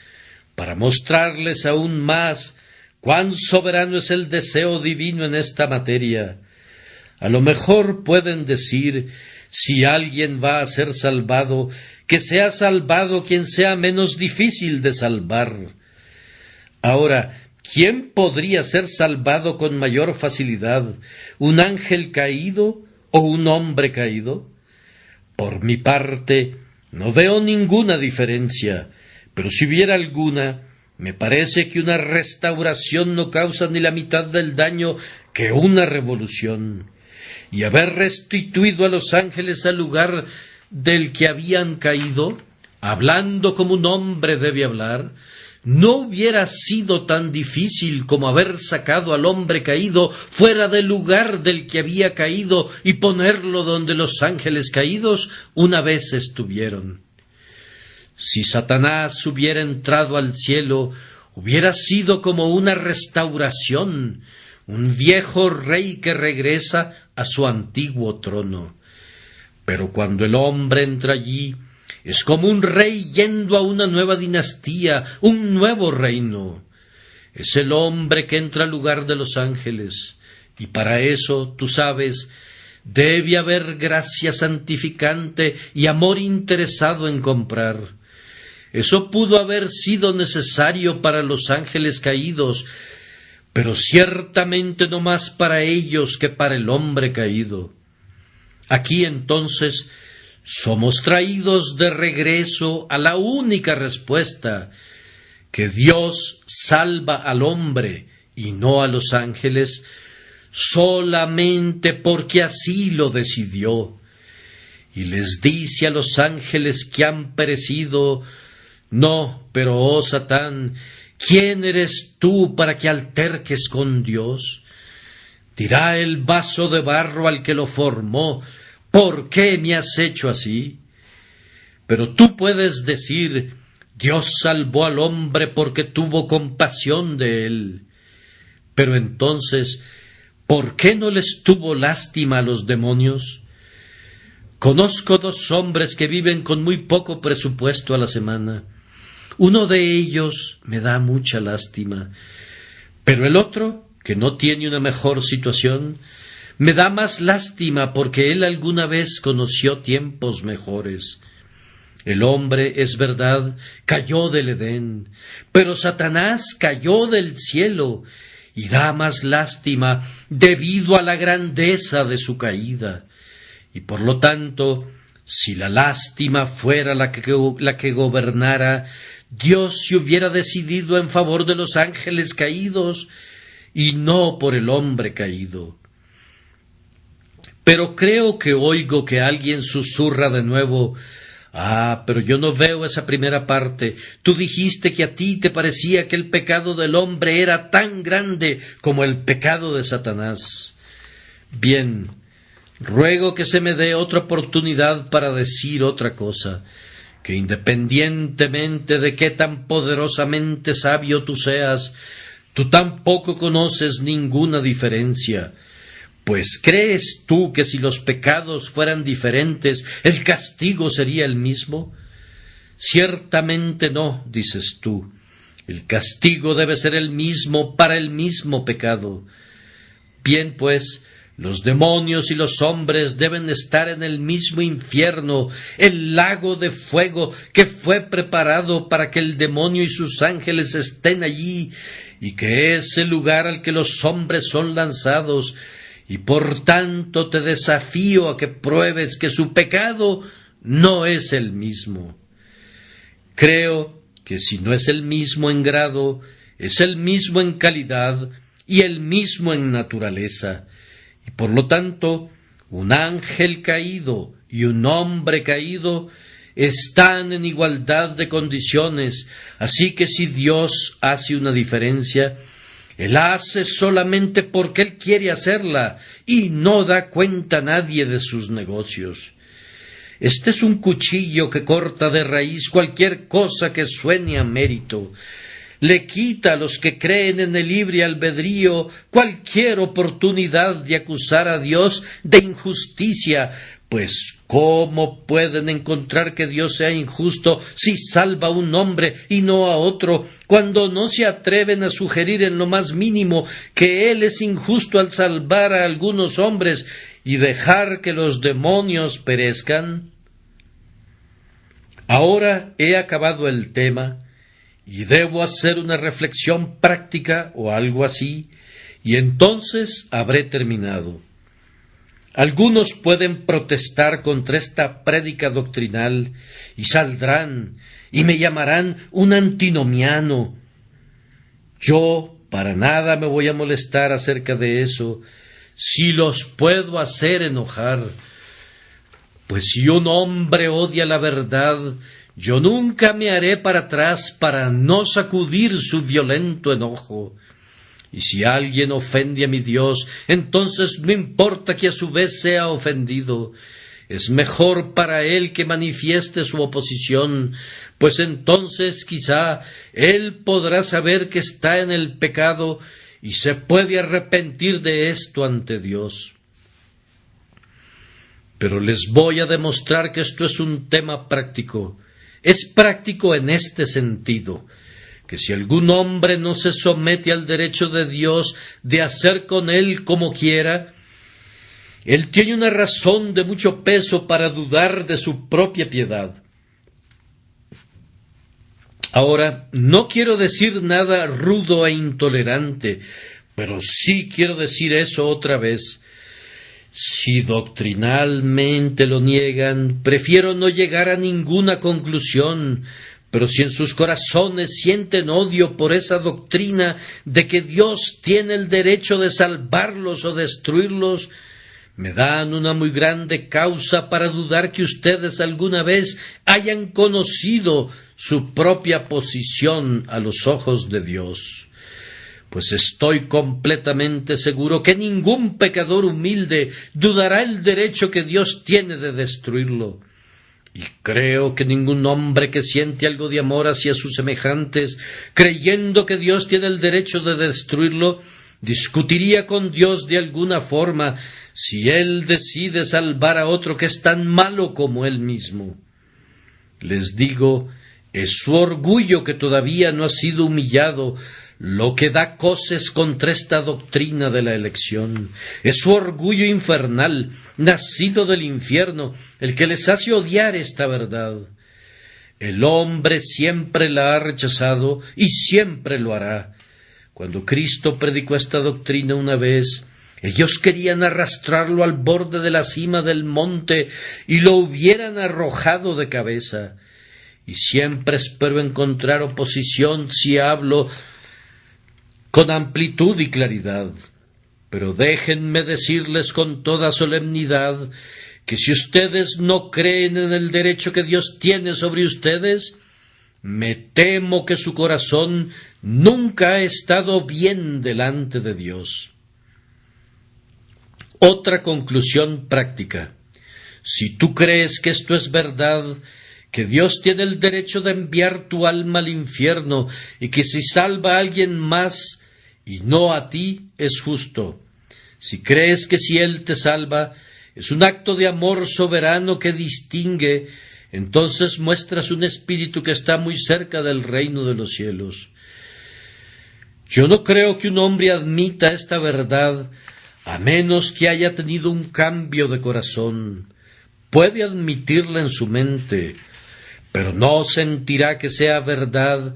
para mostrarles aún más cuán soberano es el deseo divino en esta materia. A lo mejor pueden decir, si alguien va a ser salvado, que sea salvado quien sea menos difícil de salvar. Ahora, ¿quién podría ser salvado con mayor facilidad, un ángel caído o un hombre caído? Por mi parte, no veo ninguna diferencia, pero si hubiera alguna, me parece que una restauración no causa ni la mitad del daño que una revolución. Y haber restituido a los ángeles al lugar del que habían caído, hablando como un hombre debe hablar, no hubiera sido tan difícil como haber sacado al hombre caído fuera del lugar del que había caído y ponerlo donde los ángeles caídos una vez estuvieron. Si Satanás hubiera entrado al cielo, hubiera sido como una restauración, un viejo rey que regresa a su antiguo trono. Pero cuando el hombre entra allí, es como un rey yendo a una nueva dinastía, un nuevo reino. Es el hombre que entra al lugar de los ángeles, y para eso, tú sabes, debe haber gracia santificante y amor interesado en comprar. Eso pudo haber sido necesario para los ángeles caídos, pero ciertamente no más para ellos que para el hombre caído. Aquí entonces somos traídos de regreso a la única respuesta, que Dios salva al hombre y no a los ángeles, solamente porque así lo decidió. Y les dice a los ángeles que han perecido: no, pero oh Satán, ¿quién eres tú para que alterques con Dios? Dirá el vaso de barro al que lo formó: ¿por qué me has hecho así? Pero tú puedes decir: Dios salvó al hombre porque tuvo compasión de él. Pero entonces, ¿por qué no les tuvo lástima a los demonios? Conozco 2 hombres que viven con muy poco presupuesto a la semana. Uno de ellos me da mucha lástima, pero el otro, que no tiene una mejor situación, me da más lástima porque él alguna vez conoció tiempos mejores. El hombre, es verdad, cayó del Edén, pero Satanás cayó del cielo, y da más lástima debido a la grandeza de su caída. Y por lo tanto, si la lástima fuera la que gobernara, Dios se hubiera decidido en favor de los ángeles caídos y no por el hombre caído. Pero creo que oigo que alguien susurra de nuevo: pero yo no veo esa primera parte. Tú dijiste que a ti te parecía que el pecado del hombre era tan grande como el pecado de Satanás. Bien, ruego que se me dé otra oportunidad para decir otra cosa, que independientemente de qué tan poderosamente sabio tú seas, tú tampoco conoces ninguna diferencia. Pues ¿crees tú que si los pecados fueran diferentes, el castigo sería el mismo? Ciertamente no, dices tú. El castigo debe ser el mismo para el mismo pecado. Bien, pues, los demonios y los hombres deben estar en el mismo infierno, el lago de fuego que fue preparado para que el demonio y sus ángeles estén allí, y que es el lugar al que los hombres son lanzados, y por tanto te desafío a que pruebes que su pecado no es el mismo. Creo que si no es el mismo en grado, es el mismo en calidad y el mismo en naturaleza. Y por lo tanto, un ángel caído y un hombre caído están en igualdad de condiciones, así que si Dios hace una diferencia, Él hace solamente porque Él quiere hacerla y no da cuenta a nadie de sus negocios. Este es un cuchillo que corta de raíz cualquier cosa que suene a mérito. Le quita a los que creen en el libre albedrío cualquier oportunidad de acusar a Dios de injusticia, pues ¿cómo pueden encontrar que Dios sea injusto si salva a un hombre y no a otro, cuando no se atreven a sugerir en lo más mínimo que Él es injusto al salvar a algunos hombres y dejar que los demonios perezcan? Ahora he acabado el tema, y debo hacer una reflexión práctica o algo así, y entonces habré terminado. Algunos pueden protestar contra esta prédica doctrinal, y saldrán, y me llamarán un antinomiano. Yo para nada me voy a molestar acerca de eso, si los puedo hacer enojar. Pues si un hombre odia la verdad, Yo nunca me haré para atrás para no sacudir su violento enojo. Y si alguien ofende a mi Dios, entonces no importa que a su vez sea ofendido. Es mejor para él que manifieste su oposición, pues entonces quizá él podrá saber que está en el pecado y se puede arrepentir de esto ante Dios. Pero les voy a demostrar que esto es un tema práctico. Es práctico en este sentido, que si algún hombre no se somete al derecho de Dios de hacer con él como quiera, él tiene una razón de mucho peso para dudar de su propia piedad. Ahora, no quiero decir nada rudo e intolerante, pero sí quiero decir eso otra vez. Si doctrinalmente lo niegan, prefiero no llegar a ninguna conclusión, pero si en sus corazones sienten odio por esa doctrina de que Dios tiene el derecho de salvarlos o destruirlos, me dan una muy grande causa para dudar que ustedes alguna vez hayan conocido su propia posición a los ojos de Dios. Pues estoy completamente seguro que ningún pecador humilde dudará el derecho que Dios tiene de destruirlo. Y creo que ningún hombre que siente algo de amor hacia sus semejantes, creyendo que Dios tiene el derecho de destruirlo, discutiría con Dios de alguna forma si Él decide salvar a otro que es tan malo como Él mismo. Les digo, es su orgullo que todavía no ha sido humillado lo que da coces contra esta doctrina de la elección. Es su orgullo infernal, nacido del infierno, el que les hace odiar esta verdad. El hombre siempre la ha rechazado y siempre lo hará. Cuando Cristo predicó esta doctrina una vez, ellos querían arrastrarlo al borde de la cima del monte y lo hubieran arrojado de cabeza. Y siempre espero encontrar oposición si hablo con amplitud y claridad. Pero déjenme decirles con toda solemnidad que si ustedes no creen en el derecho que Dios tiene sobre ustedes, me temo que su corazón nunca ha estado bien delante de Dios. Otra conclusión práctica. Si tú crees que esto es verdad, que Dios tiene el derecho de enviar tu alma al infierno y que si salva a alguien más y no a ti, es justo. Si crees que si Él te salva, es un acto de amor soberano que distingue, entonces muestras un espíritu que está muy cerca del reino de los cielos. Yo no creo que un hombre admita esta verdad a menos que haya tenido un cambio de corazón. Puede admitirla en su mente, pero no sentirá que sea verdad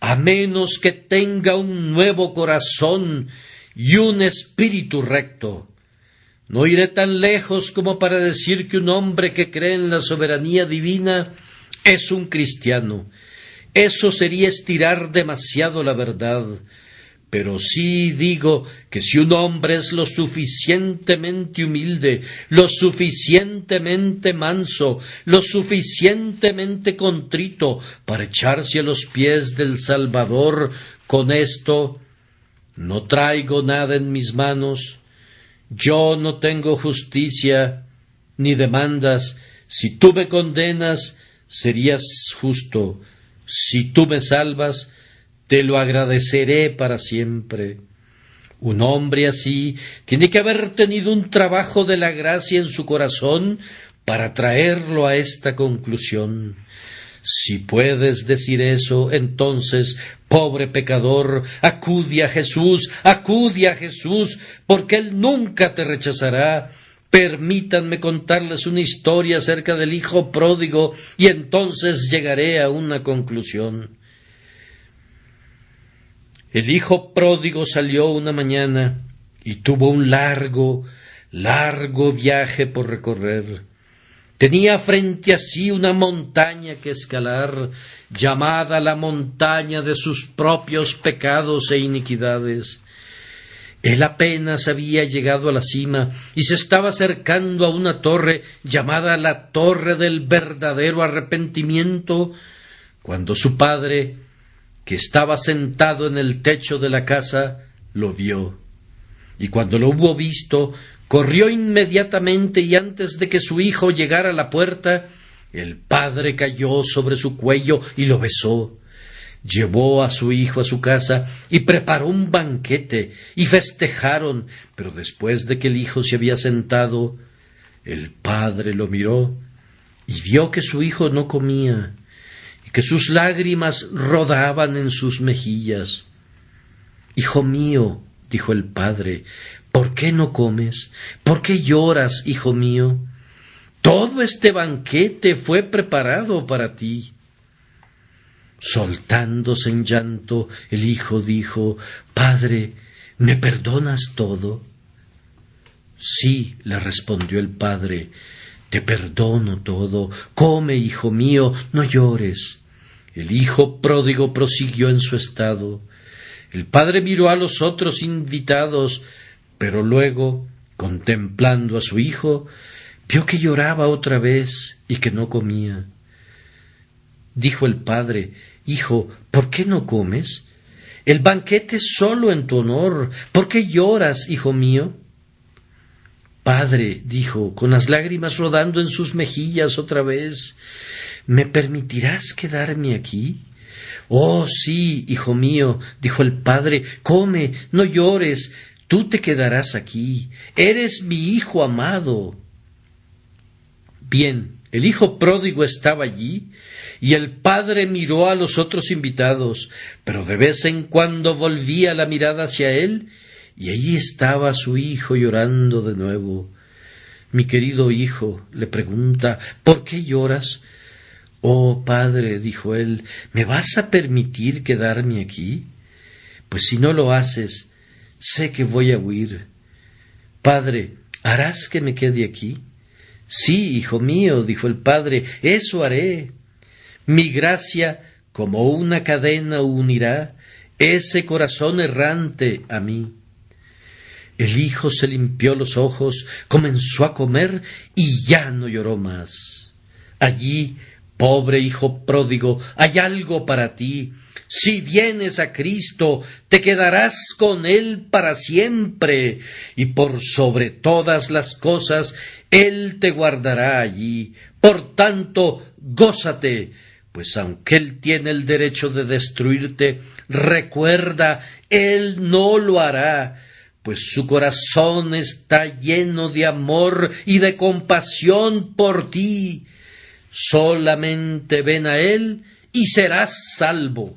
a menos que tenga un nuevo corazón y un espíritu recto. No iré tan lejos como para decir que un hombre que cree en la soberanía divina es un cristiano. Eso sería estirar demasiado la verdad. Pero sí digo que si un hombre es lo suficientemente humilde, lo suficientemente manso, lo suficientemente contrito para echarse a los pies del Salvador, con esto, no traigo nada en mis manos, yo no tengo justicia ni demandas, si tú me condenas, serías justo, si tú me salvas, te lo agradeceré para siempre. Un hombre así tiene que haber tenido un trabajo de la gracia en su corazón para traerlo a esta conclusión. Si puedes decir eso, entonces, pobre pecador, acude a Jesús, porque Él nunca te rechazará. Permítanme contarles una historia acerca del hijo pródigo y entonces llegaré a una conclusión. El hijo pródigo salió una mañana y tuvo un largo viaje por recorrer. Tenía frente a sí una montaña que escalar, llamada la montaña de sus propios pecados e iniquidades. Él apenas había llegado a la cima y se estaba acercando a una torre llamada la Torre del Verdadero Arrepentimiento, cuando su padre, que estaba sentado en el techo de la casa, lo vio. Y cuando lo hubo visto, corrió inmediatamente, y antes de que su hijo llegara a la puerta, el padre cayó sobre su cuello y lo besó. Llevó a su hijo a su casa y preparó un banquete, y festejaron, pero después de que el hijo se había sentado, el padre lo miró y vio que su hijo no comía, y que sus lágrimas rodaban en sus mejillas. «Hijo mío», dijo el padre, «¿por qué no comes? ¿Por qué lloras, hijo mío? Todo este banquete fue preparado para ti». Soltándose en llanto, el hijo dijo: «Padre, ¿me perdonas todo?». «Sí», le respondió el padre, «te perdono todo. Come, hijo mío, no llores». El hijo pródigo prosiguió en su estado. El padre miró a los otros invitados, pero luego, contemplando a su hijo, vio que lloraba otra vez y que no comía. Dijo el padre: «Hijo, ¿por qué no comes? El banquete es solo en tu honor. ¿Por qué lloras, hijo mío?». «Padre», dijo, con las lágrimas rodando en sus mejillas otra vez, «¿me permitirás quedarme aquí?». «Oh, sí, hijo mío», dijo el padre, «come, no llores, tú te quedarás aquí. Eres mi hijo amado». Bien, el hijo pródigo estaba allí, y el padre miró a los otros invitados, pero de vez en cuando volvía la mirada hacia él, y allí estaba su hijo llorando de nuevo. «Mi querido hijo», le pregunta, «¿por qué lloras?». «Oh, padre», dijo él, «¿me vas a permitir quedarme aquí? Pues si no lo haces, sé que voy a huir». «Padre, ¿harás que me quede aquí?». «Sí, hijo mío», dijo el padre, «eso haré. Mi gracia, como una cadena, unirá ese corazón errante a mí». El hijo se limpió los ojos, comenzó a comer y ya no lloró más. Allí, pobre hijo pródigo, hay algo para ti. Si vienes a Cristo, te quedarás con Él para siempre, y por sobre todas las cosas, Él te guardará allí. Por tanto, gózate, pues aunque Él tiene el derecho de destruirte, recuerda, Él no lo hará, pues su corazón está lleno de amor y de compasión por ti. Solamente ven a Él y serás salvo.